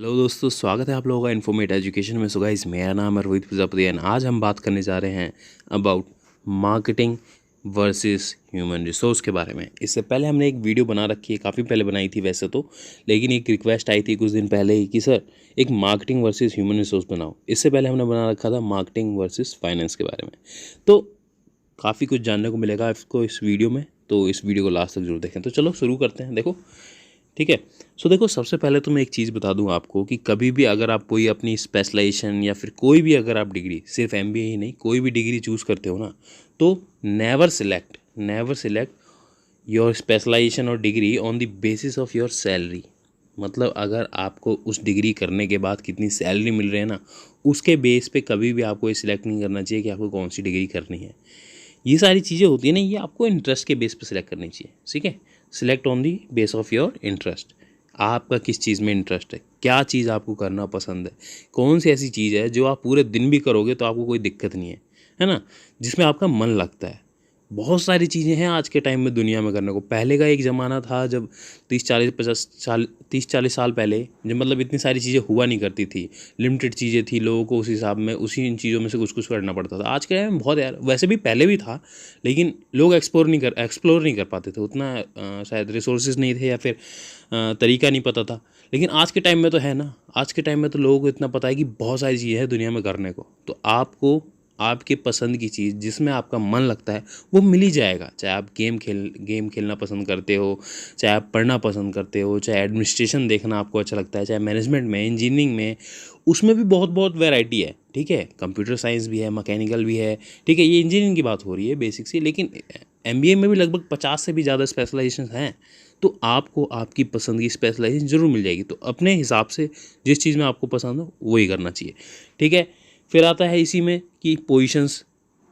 Hello दोस्तों, स्वागत है आप लोगों का इन्फॉर्मेट एजुकेशन में। सो गाइस, मेरा नाम है रोहित प्रजापति एंड आज हम बात करने जा रहे हैं about marketing versus human resource के बारे में। इससे पहले हमने एक वीडियो बना रखी है, काफ़ी पहले बनाई थी वैसे तो, लेकिन एक रिक्वेस्ट आई थी कुछ दिन पहले ही कि सर एक मार्केटिंग वर्सेस ह्यूमन रिसोर्स बनाओ। इससे पहले हमने बना रखा था मार्केटिंग वर्सेस फाइनेंस के बारे में। तो काफ़ी कुछ जानने को मिलेगा आपको इस वीडियो में, तो इस वीडियो को लास्ट तक जरूर देखें। तो चलो शुरू करते हैं। देखो, ठीक है। सो देखो, सबसे पहले तो मैं एक चीज़ बता दूं आपको कि कभी भी अगर आप कोई अपनी स्पेशलाइजेशन या फिर कोई भी अगर आप डिग्री, सिर्फ एमबीए ही नहीं, कोई भी डिग्री चूज़ करते हो ना, तो नेवर सिलेक्ट योर स्पेशलाइजेशन और degree on the basis of your salary. मतलब अगर आपको उस डिग्री करने के बाद कितनी सैलरी मिल रही है ना, उसके बेस पे कभी भी आपको ये सिलेक्ट नहीं करना चाहिए कि आपको कौन सी डिग्री करनी है। ये सारी चीज़ें होती है ना, ये आपको इंटरेस्ट के बेस पे सिलेक्ट करनी चाहिए। ठीक है, select on the base of your interest. आपका किस चीज़ में इंटरेस्ट है, क्या चीज़ आपको करना पसंद है, कौन सी ऐसी चीज़ है जो आप पूरे दिन भी करोगे तो आपको कोई दिक्कत नहीं है ना, जिसमें आपका मन लगता है। बहुत सारी चीज़ें हैं आज के टाइम में दुनिया में करने को। पहले का एक ज़माना था जब 30-40 साल पहले, जब मतलब इतनी सारी चीज़ें हुआ नहीं करती थी, लिमिटेड चीज़ें थी, लोगों को उस हिसाब में उसी इन चीज़ों में से कुछ कुछ करना पड़ता था। आज के टाइम में बहुत, यार वैसे भी पहले भी था, लेकिन लोग एक्सप्लोर नहीं कर पाते थे उतना, शायद रिसोर्सेज नहीं थे या फिर तरीका नहीं पता था। लेकिन आज के टाइम में तो है ना, आज के टाइम में तो लोगों को इतना पता है कि बहुत सारी चीज़ें हैं दुनिया में करने को। तो आपको आपके पसंद की चीज़ जिसमें आपका मन लगता है वो मिल ही जाएगा। चाहे आप गेम खेलना पसंद करते हो, चाहे आप पढ़ना पसंद करते हो, चाहे एडमिनिस्ट्रेशन देखना आपको अच्छा लगता है, चाहे मैनेजमेंट में, इंजीनियरिंग में, उसमें भी बहुत बहुत वैरायटी है। ठीक है, कंप्यूटर साइंस भी है, मैकेनिकल भी है। ठीक है, ये इंजीनियरिंग की बात हो रही है बेसिक सी, लेकिन एमबीए में भी लगभग 50 से भी ज़्यादा स्पेशलाइजेशन हैं। तो आपको आपकी पसंद की स्पेशलाइजेशन जरूर मिल जाएगी। तो अपने हिसाब से जिस चीज़ में आपको पसंद हो वही करना चाहिए। ठीक है, फिर आता है इसी में कि पोजीशंस।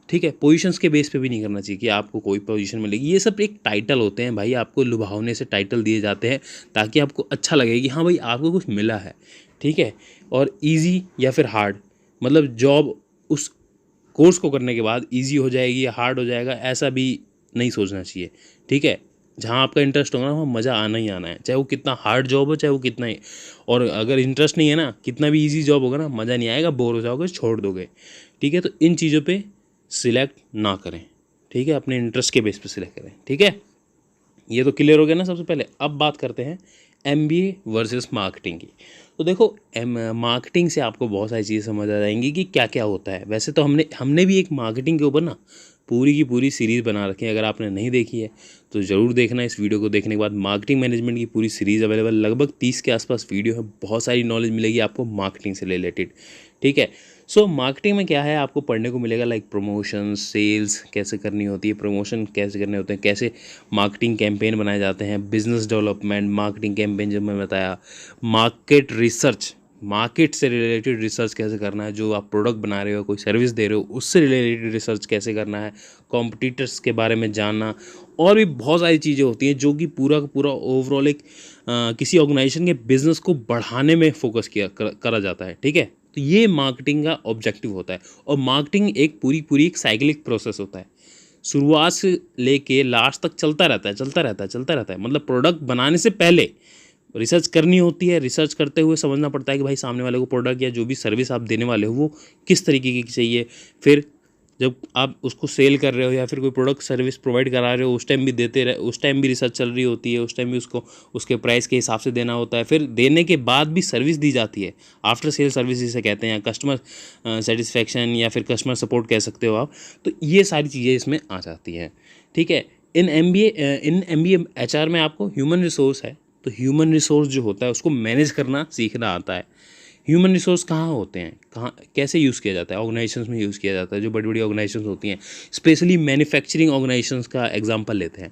ठीक है, पोजीशंस के बेस पे भी नहीं करना चाहिए कि आपको कोई पोजीशन मिलेगी। ये सब एक टाइटल होते हैं भाई, आपको लुभावने से टाइटल दिए जाते हैं ताकि आपको अच्छा लगे कि हाँ भाई आपको कुछ मिला है। ठीक है, और इजी या फिर हार्ड, मतलब जॉब उस कोर्स को करने के बाद इजी हो जाएगी या हार्ड हो जाएगा, ऐसा भी नहीं सोचना चाहिए। ठीक है, जहाँ आपका इंटरेस्ट होगा ना वहाँ मज़ा आना ही आना है, चाहे वो कितना हार्ड जॉब हो, चाहे वो कितना ही। और अगर इंटरेस्ट नहीं है ना, कितना भी इजी जॉब होगा ना, मज़ा नहीं आएगा, बोर हो जाओगे, छोड़ दोगे। ठीक है, तो इन चीज़ों पे सिलेक्ट ना करें। ठीक है, अपने इंटरेस्ट के बेस पे सिलेक्ट करें। ठीक है, ये तो क्लियर हो गया ना सबसे पहले। अब बात करते हैं एमबीए वर्सेस मार्केटिंग की। तो देखो, मार्केटिंग से आपको बहुत सारी चीज़ें समझ आ जाएंगी कि क्या क्या होता है। वैसे तो हमने भी एक मार्केटिंग के ऊपर ना पूरी की पूरी सीरीज़ बना रखी है। अगर आपने नहीं देखी है तो ज़रूर देखना। इस वीडियो को देखने के बाद मार्केटिंग मैनेजमेंट की पूरी सीरीज़ अवेलेबल, लगभग 30 के आसपास वीडियो है। बहुत सारी नॉलेज मिलेगी आपको मार्केटिंग से रिलेटेड। ठीक है, सो मार्केटिंग में क्या है, आपको पढ़ने को मिलेगा लाइक प्रमोशन, सेल्स कैसे करनी होती है, प्रमोशन कैसे करने होते हैं, कैसे मार्केटिंग कैंपेन बनाए जाते हैं, बिजनेस डेवलपमेंट, मार्केटिंग कैंपेन जब मैं बताया, मार्केट रिसर्च, मार्केट से रिलेटेड रिसर्च कैसे करना है, जो आप प्रोडक्ट बना रहे हो, कोई सर्विस दे रहे हो, उससे रिलेटेड रिसर्च कैसे करना है, कॉम्पिटिटर्स के बारे में जानना, और भी बहुत सारी चीज़ें होती हैं जो कि पूरा का पूरा ओवरऑल एक किसी ऑर्गेनाइजेशन के बिजनेस को बढ़ाने में फोकस करा जाता है। ठीक है, तो ये मार्केटिंग का ऑब्जेक्टिव होता है। और मार्केटिंग एक पूरी पूरी एक साइक्लिक प्रोसेस होता है, शुरुआत से लेके लास्ट तक चलता रहता है, चलता रहता है, चलता रहता है। मतलब प्रोडक्ट बनाने से पहले रिसर्च करनी होती है, रिसर्च करते हुए समझना पड़ता है कि भाई सामने वाले को प्रोडक्ट या जो भी सर्विस आप देने वाले हो वो किस तरीके की चाहिए। फिर जब आप उसको सेल कर रहे हो या फिर कोई प्रोडक्ट सर्विस प्रोवाइड करा रहे हो, उस टाइम भी देते रहे, उस टाइम भी रिसर्च चल रही होती है, उस टाइम भी उसको उसके प्राइस के हिसाब से देना होता है। फिर देने के बाद भी सर्विस दी जाती है, आफ्टर सेल सर्विस जिसे कहते हैं, कस्टमर सेटिस्फैक्शन या फिर कस्टमर सपोर्ट कह सकते हो आप। तो ये सारी चीज़ें इसमें आ जाती हैं। ठीक है, इन एमबीए एचआर में आपको ह्यूमन रिसोर्स है, तो ह्यूमन रिसोर्स जो होता है उसको मैनेज करना सीखना आता है। ह्यूमन रिसोर्स कहाँ होते हैं, कहाँ कैसे यूज़ किया जाता है, ऑर्गेनाइजेशंस में यूज़ किया जाता है। जो बड़ी बड़ी ऑर्गेनाइजेशंस होती हैं, स्पेशली मैन्युफैक्चरिंग ऑर्गेनाइजेशंस का एग्जांपल लेते हैं,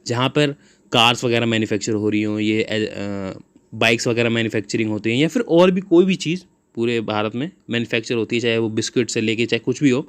जहाँ पर कार्स वगैरह मैन्युफैक्चर हो रही हों, ये बाइक्स वगैरह मैन्युफैक्चरिंग होती हैं, या फिर और भी कोई भी चीज़ पूरे भारत में मैन्युफैक्चर होती है, चाहे वो बिस्किट से लेके चाहे कुछ भी हो।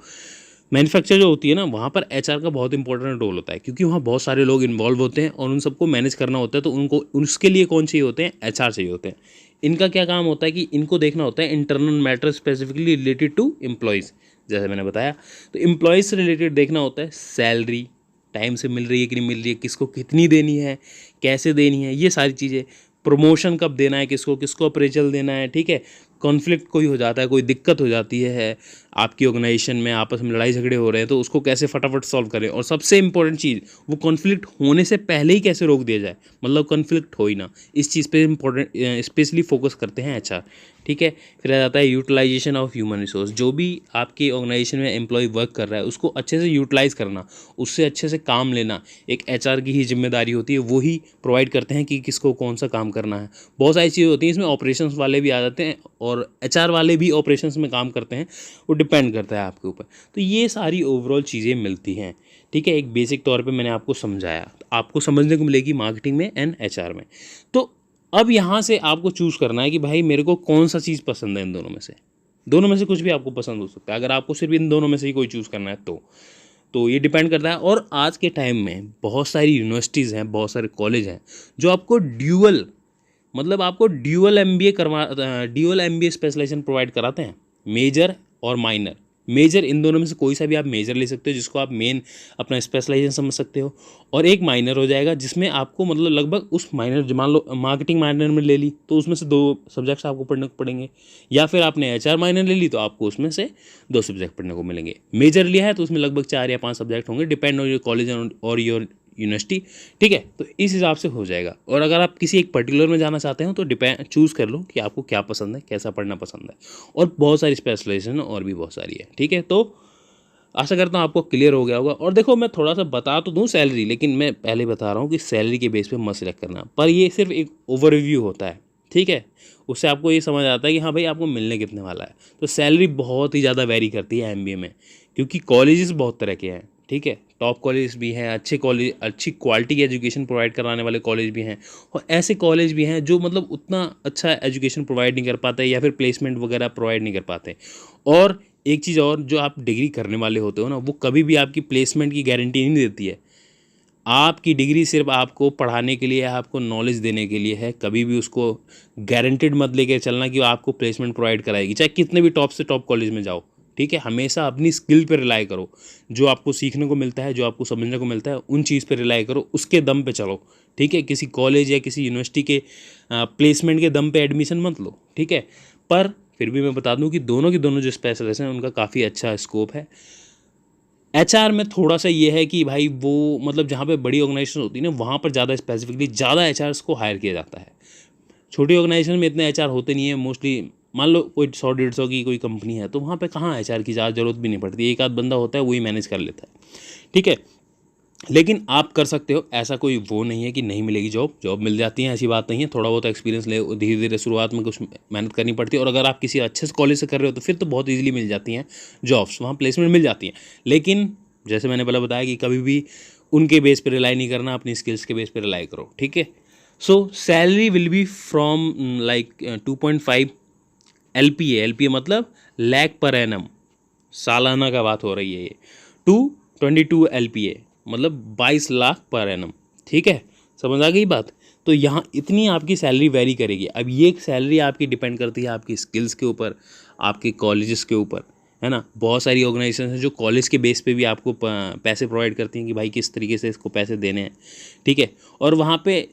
मैन्युफैक्चर जो होती है ना, वहाँ पर एचआर का बहुत इंपॉर्टेंट रोल होता है, क्योंकि वहाँ बहुत सारे लोग इन्वॉल्व होते हैं और उन सबको मैनेज करना होता है। तो उनको उसके लिए कौन चाहिए होते हैं, एचआर चाहिए होते हैं। इनका क्या काम होता है कि इनको देखना होता है internal matter specifically related to employees, जैसे मैंने बताया। तो एम्प्लॉयज़ से रिलेटेड देखना होता है, सैलरी टाइम से मिल रही है कि नहीं मिल रही है, किसको कितनी देनी है, कैसे देनी है, ये सारी चीज़ें। प्रमोशन कब देना है, किसको किसको अप्रेजल देना है, ठीक है। कॉन्फ्लिक्ट कोई हो जाता है, कोई दिक्कत हो जाती है आपकी ऑर्गेनाइजेशन में, आपस में लड़ाई झगड़े हो रहे हैं, तो उसको कैसे फटाफट सॉल्व करें। और सबसे इंपॉर्टेंट चीज़, वो कॉन्फ्लिक्ट होने से पहले ही कैसे रोक दिया जाए, मतलब कॉन्फ्लिक्ट हो ही ना, इस चीज़ पे इंपॉर्टेंट स्पेशली फोकस करते हैं एचआर, ठीक है। फिर आ जाता है यूटिलाइजेशन ऑफ ह्यूमन रिसोर्स। जो भी आपकी ऑर्गेनाइजेशन में एम्प्लॉय वर्क कर रहा है उसको अच्छे से यूटिलाइज़ करना, उससे अच्छे से काम लेना एक एचआर की ही जिम्मेदारी होती है। वो ही प्रोवाइड करते हैं कि किसको कौन सा काम करना है। बहुत सारी चीज़ें होती हैं इसमें, ऑपरेशंस वाले भी आ जाते हैं और एचआर वाले भी ऑपरेशंस में काम करते हैं, वो डिपेंड करता है आपके ऊपर। तो ये सारी ओवरऑल चीज़ें मिलती हैं, ठीक है। एक बेसिक तौर पे मैंने आपको समझाया, आपको समझने को मिलेगी मार्केटिंग में एंड एचआर में। तो अब यहाँ से आपको चूज़ करना है कि भाई मेरे को कौन सा चीज़ पसंद है इन दोनों में से। दोनों में से कुछ भी आपको पसंद हो सकता है, अगर आपको सिर्फ इन दोनों में से ही कोई चूज़ करना है तो ये डिपेंड करता है। और आज के टाइम में बहुत सारी यूनिवर्सिटीज़ हैं, बहुत सारे कॉलेज हैं जो आपको ड्यूअल एमबीए स्पेशलाइजेशन प्रोवाइड कराते हैं, मेजर और माइनर। मेजर इन दोनों में से कोई सा भी आप मेजर ले सकते हो, जिसको आप मेन अपना स्पेशलाइजेशन समझ सकते हो, और एक माइनर हो जाएगा जिसमें आपको मतलब लगभग उस माइनर, मान लो मार्केटिंग माइनर में ले ली तो उसमें से 2 सब्जेक्ट्स आपको पढ़ने को पड़ेंगे, या फिर आपने एचआर माइनर ले ली तो आपको उसमें से 2 सब्जेक्ट पढ़ने को मिलेंगे। मेजर लिया है तो उसमें लगभग 4 या 5 सब्जेक्ट होंगे, डिपेंड ऑन योर कॉलेज और योर यूनिवर्सिटी, ठीक है। तो इस हिसाब से हो जाएगा। और अगर आप किसी एक पर्टिकुलर में जाना चाहते हो तो चूज़ कर लो कि आपको क्या पसंद है, कैसा पढ़ना पसंद है। और बहुत सारी स्पेशलाइजेशन और भी बहुत सारी है, ठीक है। तो आशा करता हूँ आपको क्लियर हो गया होगा। और देखो, मैं थोड़ा सा बता तो दूँ सैलरी, लेकिन मैं पहले बता रहा हूँ कि सैलरी के बेस पे मत सिलेक्ट करना, पर ये सिर्फ एक ओवरव्यू होता है, ठीक है। उससे आपको ये समझ आता है कि हाँ भाई आपको मिलने कितने वाला है। तो सैलरी बहुत ही ज़्यादा वेरी करती है एमबीए में, क्योंकि कॉलेजेस बहुत तरह के हैं, ठीक है। टॉप कॉलेज भी हैं, अच्छे कॉलेज, अच्छी क्वालिटी की एजुकेशन प्रोवाइड कराने वाले कॉलेज भी हैं, और ऐसे कॉलेज भी हैं जो मतलब उतना अच्छा एजुकेशन प्रोवाइड नहीं कर पाते या फिर प्लेसमेंट वगैरह प्रोवाइड नहीं कर पाते। और एक चीज़ और, जो आप डिग्री करने वाले होते हो ना, वो कभी भी आपकी प्लेसमेंट की गारंटी नहीं देती है। आपकी डिग्री सिर्फ आपको पढ़ाने के लिए, आपको नॉलेज देने के लिए है। कभी भी उसको गारंटेड मत लेके चलना कि आपको प्लेसमेंट प्रोवाइड कराएगी, चाहे कितने भी टॉप से टॉप कॉलेज में जाओ, ठीक है। हमेशा अपनी स्किल पे रिलाई करो, जो आपको सीखने को मिलता है, जो आपको समझने को मिलता है, उन चीज़ पे रिलाई करो, उसके दम पे चलो, ठीक है। किसी कॉलेज या किसी यूनिवर्सिटी के प्लेसमेंट के दम पे एडमिशन मत लो, ठीक है। पर फिर भी मैं बता दूं कि दोनों की दोनों जो स्पेशलाइजेशन है उनका काफ़ी अच्छा स्कोप है। एचआर में थोड़ा सा ये है कि भाई वो मतलब जहाँ पे बड़ी ऑर्गेनाइजेशन होती है ना, वहाँ पर ज़्यादा स्पेसिफिकली ज़्यादा एचआर्स को हायर किया जाता है। छोटी ऑर्गेनाइजेशन में इतने एचआर होते नहीं है मोस्टली। मान लो कोई 100-150 की कोई कंपनी है, तो वहाँ पे कहाँ एचआर की ज़्यादा ज़रूरत भी नहीं पड़ती, एक आध बंदा होता है वही मैनेज कर लेता है, ठीक है। लेकिन आप कर सकते हो, ऐसा कोई वो नहीं है कि नहीं मिलेगी जॉब मिल जाती है, ऐसी बात नहीं है। थोड़ा बहुत एक्सपीरियंस ले, धीरे धीरे शुरुआत में कुछ मेहनत करनी पड़ती है, और अगर आप किसी अच्छे से कॉलेज से कर रहे हो तो फिर तो बहुत ईजिली मिल जाती हैं जॉब्स, वहाँ प्लेसमेंट मिल जाती हैं। लेकिन जैसे मैंने पहले बताया कि कभी भी उनके बेस पर रिलाई नहीं करना, अपनी स्किल्स के बेस पर रिलाई करो, ठीक है। सो salary will be from like 2.5 LPA मतलब लाख पर एनम, सालाना का बात हो रही है ये, टू 22 LPA मतलब 22 लाख पर एनम, ठीक है। समझ आ गई बात। तो यहाँ इतनी आपकी सैलरी वेरी करेगी। अब ये सैलरी आपकी डिपेंड करती है आपकी स्किल्स के ऊपर, आपके कॉलेजेस के ऊपर, है ना। बहुत सारी ऑर्गेनाइजेशन हैं जो कॉलेज के बेस पे भी आपको पैसे प्रोवाइड करती हैं कि भाई किस तरीके से इसको पैसे देने हैं, ठीक है। और वहाँ पे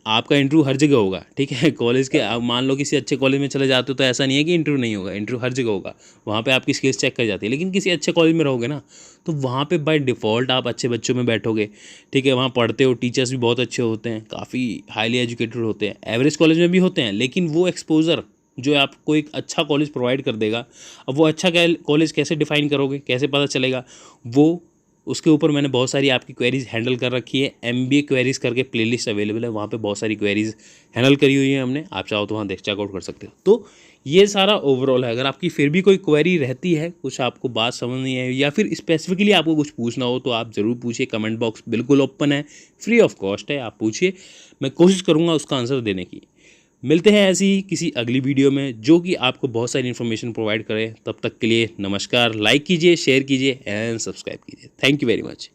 आपका इंटरव्यू हर जगह होगा, ठीक है। कॉलेज के आप मान लो किसी अच्छे कॉलेज में चले जाते हो तो ऐसा नहीं है कि इंटरव्यू नहीं होगा, इंटरव्यू हर जगह होगा, वहाँ पे आपकी स्किल्स चेक कर जाती है। लेकिन किसी अच्छे कॉलेज में रहोगे ना, तो वहाँ पे बाय डिफ़ॉल्ट आप अच्छे बच्चों में बैठोगे, ठीक है। वहाँ पढ़ते हो, टीचर्स भी बहुत अच्छे होते हैं, काफ़ी हाईली एजुकेटेड होते हैं, एवरेज कॉलेज में भी होते हैं, लेकिन वो एक्सपोजर जो आपको एक अच्छा कॉलेज प्रोवाइड कर देगा। अब वो अच्छा कॉलेज कैसे डिफाइन करोगे, कैसे पता चलेगा, वो उसके ऊपर मैंने बहुत सारी आपकी क्वेरीज हैंडल कर रखी है। MBA क्वेरीज करके प्लेलिस्ट अवेलेबल है, वहाँ पे बहुत सारी क्वेरीज हैंडल करी हुई है हमने, आप चाहो तो वहाँ चेकआउट कर सकते हो। तो ये सारा ओवरऑल है। अगर आपकी फिर भी कोई क्वेरी रहती है, कुछ आपको बात समझ नहीं आई या फिर स्पेसिफिकली आपको कुछ पूछना हो, तो आप ज़रूर पूछिए। कमेंट बॉक्स बिल्कुल ओपन है, फ्री ऑफ कॉस्ट है, आप पूछिए, मैं कोशिश करूँगा उसका आंसर देने की। मिलते हैं ऐसी ही किसी अगली वीडियो में जो कि आपको बहुत सारी इन्फॉर्मेशन प्रोवाइड करे। तब तक के लिए नमस्कार। लाइक कीजिए, शेयर कीजिए एंड सब्सक्राइब कीजिए। Thank you very much.